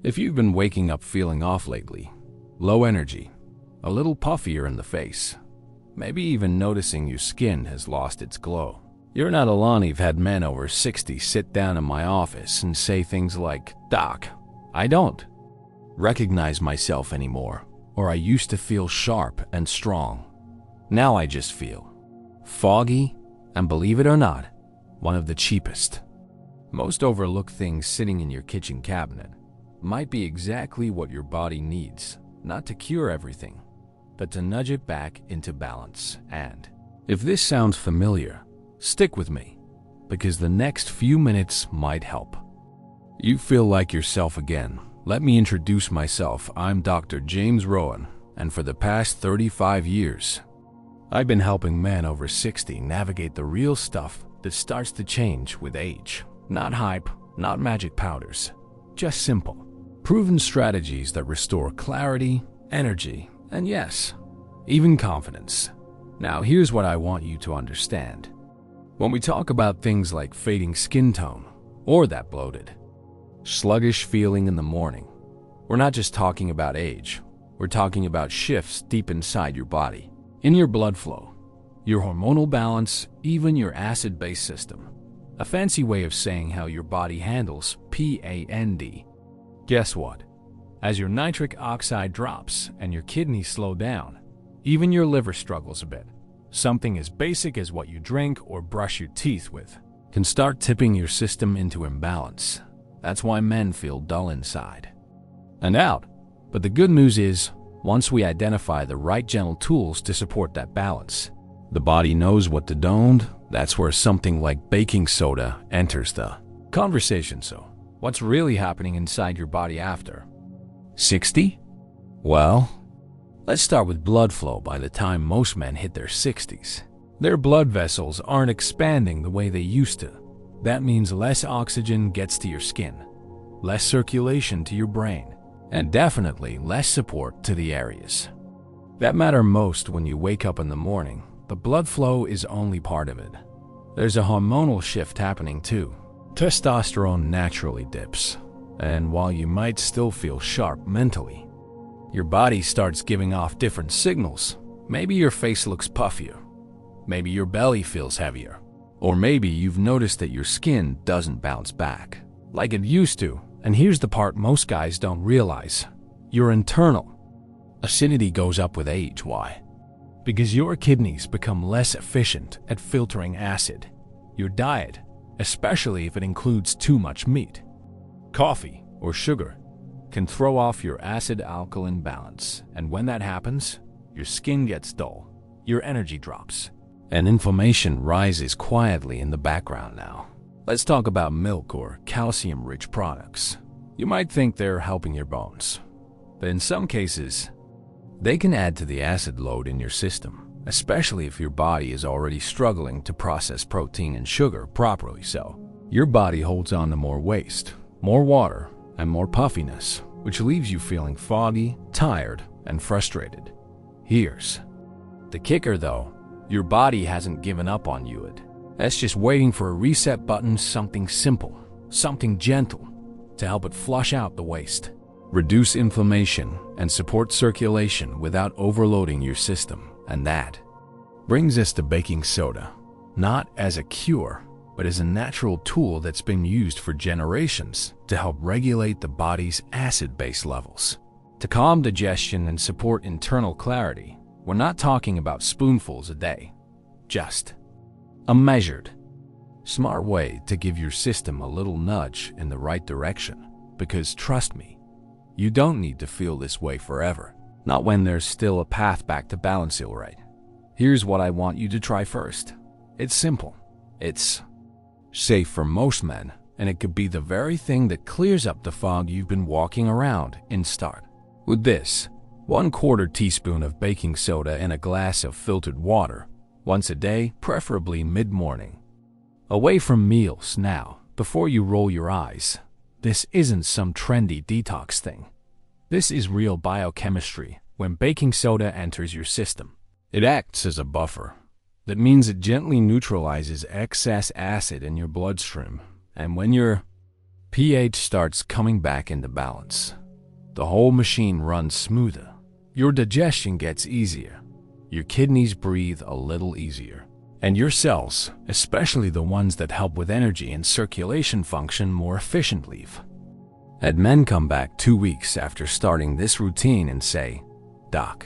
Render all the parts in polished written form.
If you've been waking up feeling off lately, low energy, a little puffier in the face, maybe even noticing your skin has lost its glow, you're not alone. I've had men over 60 sit down in my office and say things like, "Doc, I don't recognize myself anymore," or "I used to feel sharp and strong. Now I just feel foggy," and believe it or not, one of the cheapest, most overlooked things sitting in your kitchen cabinet might be exactly what your body needs, not to cure everything, but to nudge it back into balance. And if this sounds familiar, stick with me, because the next few minutes might help you feel like yourself again. Let me introduce myself. I'm Dr. James Rowan, and for the past 35 years, I've been helping men over 60 navigate the real stuff that starts to change with age. Not hype, not magic powders, just simple, proven strategies that restore clarity, energy, and yes, even confidence. Now, here's what I want you to understand. When we talk about things like fading skin tone or that bloated, sluggish feeling in the morning, we're not just talking about age. We're talking about shifts deep inside your body, in your blood flow, your hormonal balance, even your acid-base system. A fancy way of saying how your body handles PAND. Guess what? As your nitric oxide drops and your kidneys slow down, even your liver struggles a bit. Something as basic as what you drink or brush your teeth with can start tipping your system into imbalance. That's why men feel dull inside and out. But the good news is, once we identify the right gentle tools to support that balance, the body knows what to don't. That's where something like baking soda enters the conversation. So, what's really happening inside your body after 60? Well, let's start with blood flow. By the time most men hit their 60s, their blood vessels aren't expanding the way they used to. That means less oxygen gets to your skin, less circulation to your brain, and definitely less support to the areas that matter most when you wake up in the morning. But blood flow is only part of it. There's a hormonal shift happening too. Testosterone naturally dips, and while you might still feel sharp mentally, your body starts giving off different signals. Maybe your face looks puffier, maybe your belly feels heavier, or maybe you've noticed that your skin doesn't bounce back like it used to. And here's the part most guys don't realize. Your internal acidity goes up with age. Why? Because your kidneys become less efficient at filtering acid. Your diet, especially if it includes too much meat, coffee, or sugar, can throw off your acid-alkaline balance. And when that happens, your skin gets dull, your energy drops, and inflammation rises quietly in the background. Now, let's talk about milk or calcium-rich products. You might think they're helping your bones, but in some cases, they can add to the acid load in your system, especially if your body is already struggling to process protein and sugar properly. So, your body holds on to more waste, more water, and more puffiness, which leaves you feeling foggy, tired, and frustrated. Here's the kicker though. Your body hasn't given up on you. It's just waiting for a reset button, something simple, something gentle, to help it flush out the waste, reduce inflammation, and support circulation without overloading your system. And that brings us to baking soda, not as a cure, but as a natural tool that's been used for generations to help regulate the body's acid-base levels, to calm digestion and support internal clarity. We're not talking about spoonfuls a day, just a measured, smart way to give your system a little nudge in the right direction. Because trust me, you don't need to feel this way forever. Not when there's still a path back to balance. Right? Here's what I want you to try first. It's simple. It's safe for most men, and it could be the very thing that clears up the fog you've been walking around in. Start with this: 1/4 teaspoon of baking soda in a glass of filtered water, once a day, preferably mid-morning, away from meals. Now, before you roll your eyes, this isn't some trendy detox thing. This is real biochemistry. When baking soda enters your system, it acts as a buffer. That means it gently neutralizes excess acid in your bloodstream. And when your pH starts coming back into balance. The whole machine runs smoother. Your digestion gets easier. Your kidneys breathe a little easier. And your cells, especially the ones that help with energy and circulation, function more efficiently. Had men come back 2 weeks after starting this routine and say, "Doc,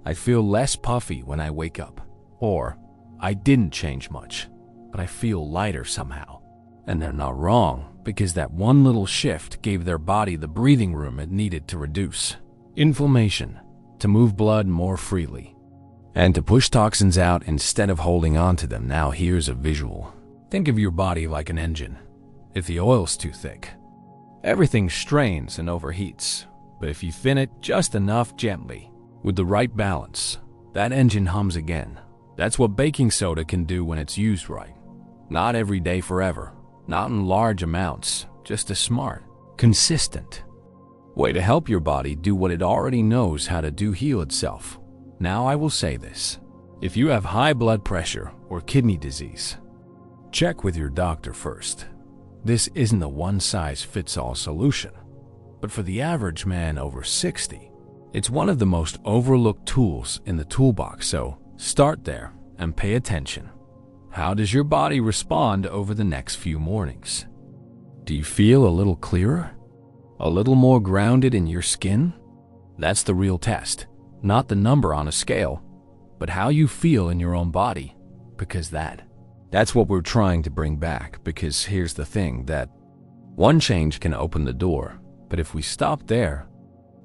I feel less puffy when I wake up," or "I didn't change much, but I feel lighter somehow." And they're not wrong, because that one little shift gave their body the breathing room it needed to reduce inflammation, to move blood more freely, and to push toxins out instead of holding on to them. Now here's a visual. Think of your body like an engine. If the oil's too thick, everything strains and overheats. But if you thin it just enough gently, with the right balance, that engine hums again. That's what baking soda can do when it's used right. Not every day forever, not in large amounts, just a smart, consistent way to help your body do what it already knows how to do: heal itself. Now I will say this. If you have high blood pressure or kidney disease, check with your doctor first. This isn't a one-size-fits-all solution, but for the average man over 60, it's one of the most overlooked tools in the toolbox, so start there and pay attention. How does your body respond over the next few mornings? Do you feel a little clearer? A little more grounded in your skin? That's the real test, not the number on a scale, but how you feel in your own body, because that's what we're trying to bring back. Because here's the thing, that one change can open the door, but if we stop there,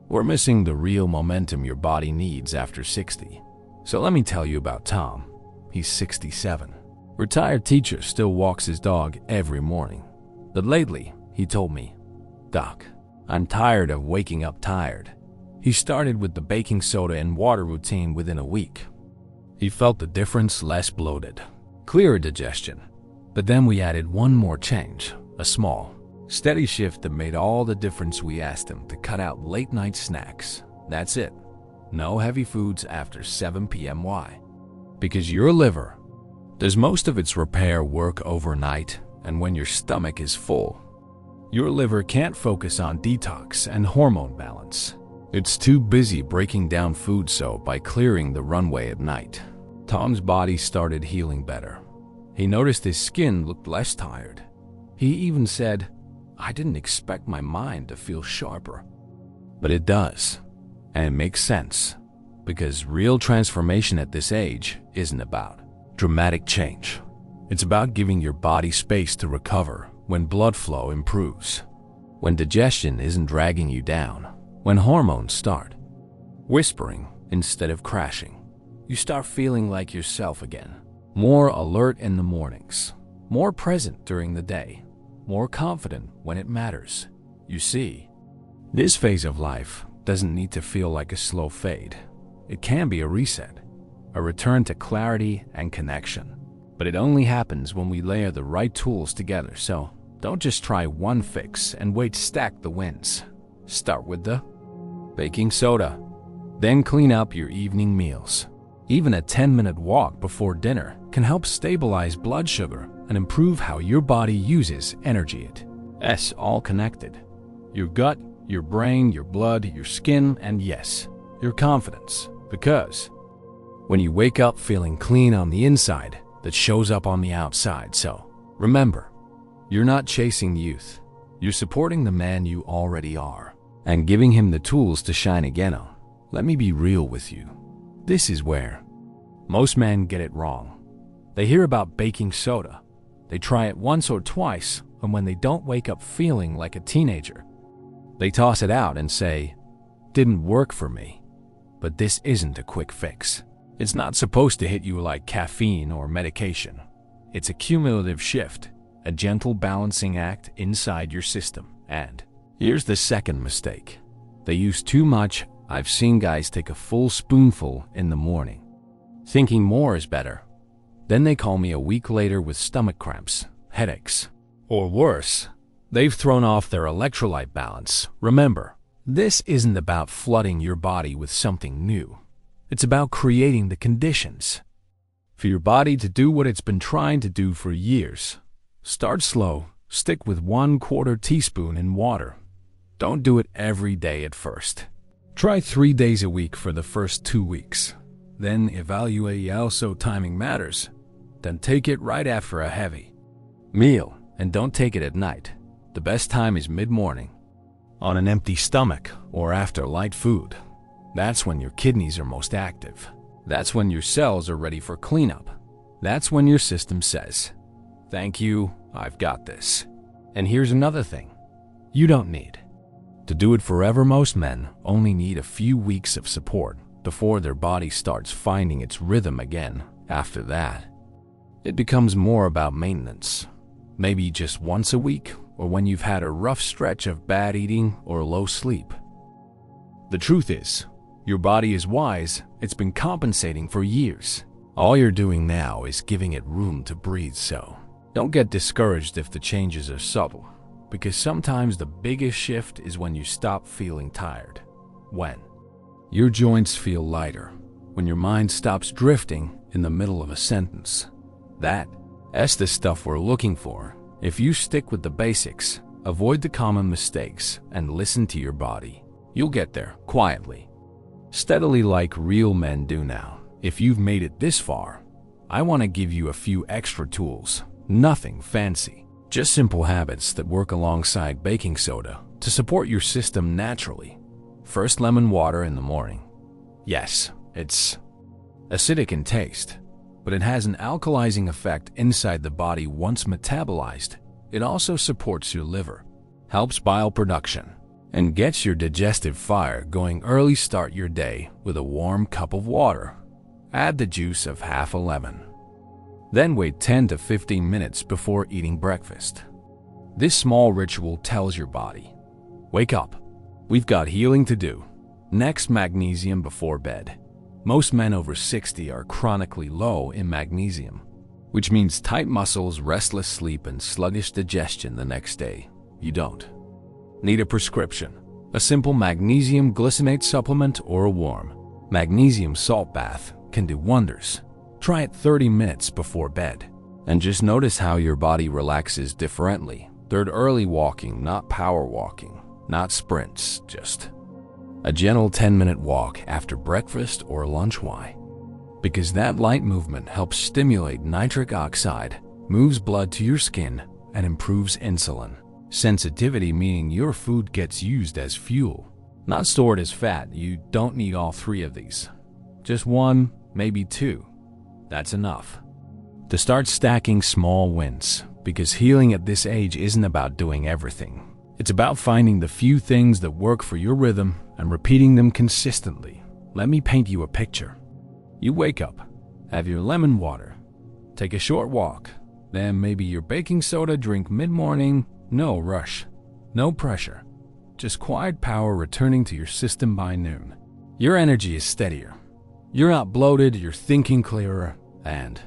we're missing the real momentum your body needs after 60. So let me tell you about Tom. He's 67. Retired teacher, still walks his dog every morning. But lately, he told me, "Doc, I'm tired of waking up tired." He started with the baking soda and water routine within a week. He felt the difference: less bloated, clearer digestion. But then we added one more change, a small, steady shift that made all the difference. We asked him to cut out late-night snacks. That's it. No heavy foods after 7 p.m. Why? Because your liver does most of its repair work overnight, and when your stomach is full, your liver can't focus on detox and hormone balance. It's too busy breaking down food, so by clearing the runway at night, Tom's body started healing better. He noticed his skin looked less tired. He even said, "I didn't expect my mind to feel sharper." But it does, and it makes sense, because real transformation at this age isn't about dramatic change. It's about giving your body space to recover when blood flow improves, when digestion isn't dragging you down, when hormones start whispering instead of crashing. You start feeling like yourself again, more alert in the mornings, more present during the day, more confident when it matters. You see, this phase of life doesn't need to feel like a slow fade. It can be a reset, a return to clarity and connection. But it only happens when we layer the right tools together, so don't just try one fix and wait to stack the wins. Start with the baking soda, then clean up your evening meals. Even a 10-minute walk before dinner can help stabilize blood sugar and improve how your body uses energy. It's all connected. Your gut, your brain, your blood, your skin, and yes, your confidence. Because when you wake up feeling clean on the inside, that shows up on the outside. So remember, you're not chasing youth. You're supporting the man you already are and giving him the tools to shine again on. Let me be real with you. This is where most men get it wrong. They hear about baking soda. They try it once or twice, and when they don't wake up feeling like a teenager, they toss it out and say, "Didn't work for me." But this isn't a quick fix. It's not supposed to hit you like caffeine or medication. It's a cumulative shift, a gentle balancing act inside your system. And here's the second mistake. They use too much. I've seen guys take a full spoonful in the morning, thinking more is better. Then they call me a week later with stomach cramps, headaches, or worse, they've thrown off their electrolyte balance. Remember, this isn't about flooding your body with something new. It's about creating the conditions for your body to do what it's been trying to do for years. Start slow, Stick with 1/4 teaspoon in water. Don't do it every day at first. Try 3 days a week for the first 2 weeks. Then evaluate. Also, timing matters. Then take it right after a heavy meal, and don't take it at night. The best time is mid-morning, on an empty stomach, or after light food. That's when your kidneys are most active. That's when your cells are ready for cleanup. That's when your system says, "Thank you, I've got this." And here's another thing you don't need to do it forever. Most men only need a few weeks of support before their body starts finding its rhythm again. After that, it becomes more about maintenance. Maybe just once a week, or when you've had a rough stretch of bad eating or low sleep. The truth is, your body is wise. It's been compensating for years. All you're doing now is giving it room to breathe. So don't get discouraged if the changes are subtle, because sometimes the biggest shift is when you stop feeling tired, when your joints feel lighter, when your mind stops drifting in the middle of a sentence. That's the stuff we're looking for. If you stick with the basics, avoid the common mistakes, and listen to your body, you'll get there quietly, steadily, like real men do now. If you've made it this far, I want to give you a few extra tools. Nothing fancy, just simple habits that work alongside baking soda to support your system naturally. First, lemon water in the morning. Yes, it's acidic in taste, but it has an alkalizing effect inside the body once metabolized. It also supports your liver, helps bile production, and gets your digestive fire going early. Start your day with a warm cup of water. Add the juice of half a lemon. Then wait 10 to 15 minutes before eating breakfast. This small ritual tells your body, "Wake up. We've got healing to do." Next, magnesium before bed. Most men over 60 are chronically low in magnesium, which means tight muscles, restless sleep, and sluggish digestion the next day. You don't need a prescription. A simple magnesium glycinate supplement or a warm magnesium salt bath can do wonders. Try it 30 minutes before bed, and just notice how your body relaxes differently. Third, early walking, not power walking, not sprints, just a gentle 10-minute walk after breakfast or lunch. Why? Because that light movement helps stimulate nitric oxide, moves blood to your skin, and improves insulin sensitivity, meaning your food gets used as fuel, not stored as fat. You don't need all 3 of these. Just 1, maybe 2. That's enough to start stacking small wins, because healing at this age isn't about doing everything. It's about finding the few things that work for your rhythm and repeating them consistently. Let me paint you a picture. You wake up, have your lemon water, take a short walk, then maybe your baking soda drink mid-morning. No rush, no pressure, just quiet power returning to your system by noon. Your energy is steadier. You're not bloated, you're thinking clearer, and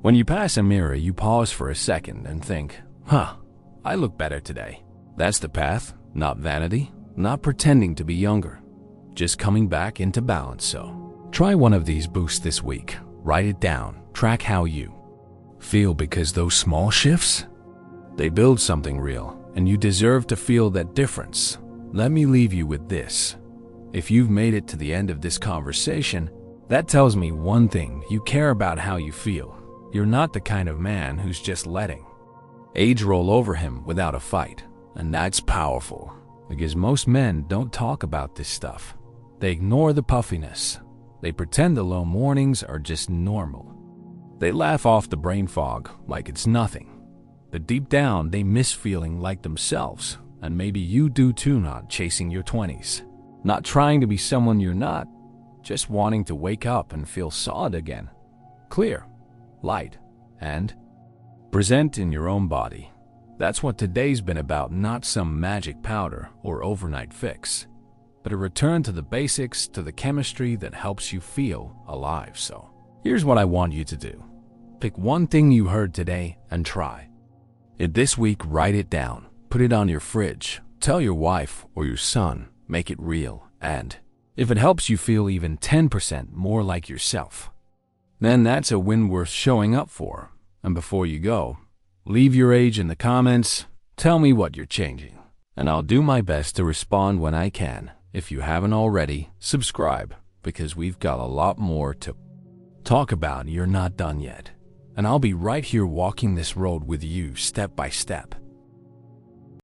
when you pass a mirror, you pause for a second and think, I look better today. That's the path, not vanity, not pretending to be younger, just coming back into balance. So try one of these boosts this week. Write it down. Track how you feel, because those small shifts, they build something real, and you deserve to feel that difference. Let me leave you with this. If you've made it to the end of this conversation, that tells me one thing: you care about how you feel. You're not the kind of man who's just letting age roll over him without a fight. And that's powerful, because most men don't talk about this stuff. They ignore the puffiness. They pretend the low mornings are just normal. They laugh off the brain fog like it's nothing. But deep down, they miss feeling like themselves. And maybe you do too, not chasing your 20s. Not trying to be someone you're not. Just wanting to wake up and feel solid again. Clear, light, and present in your own body. That's what today's been about, not some magic powder or overnight fix, but a return to the basics, to the chemistry that helps you feel alive. So here's what I want you to do. Pick one thing you heard today and try it this week. Write it down. Put it on your fridge. Tell your wife or your son. Make it real. And if it helps you feel even 10% more like yourself, then that's a win worth showing up for. And before you go, leave your age in the comments. Tell me what you're changing, and I'll do my best to respond when I can. If you haven't already, subscribe, because we've got a lot more to talk about. You're not done yet, and I'll be right here walking this road with you step by step.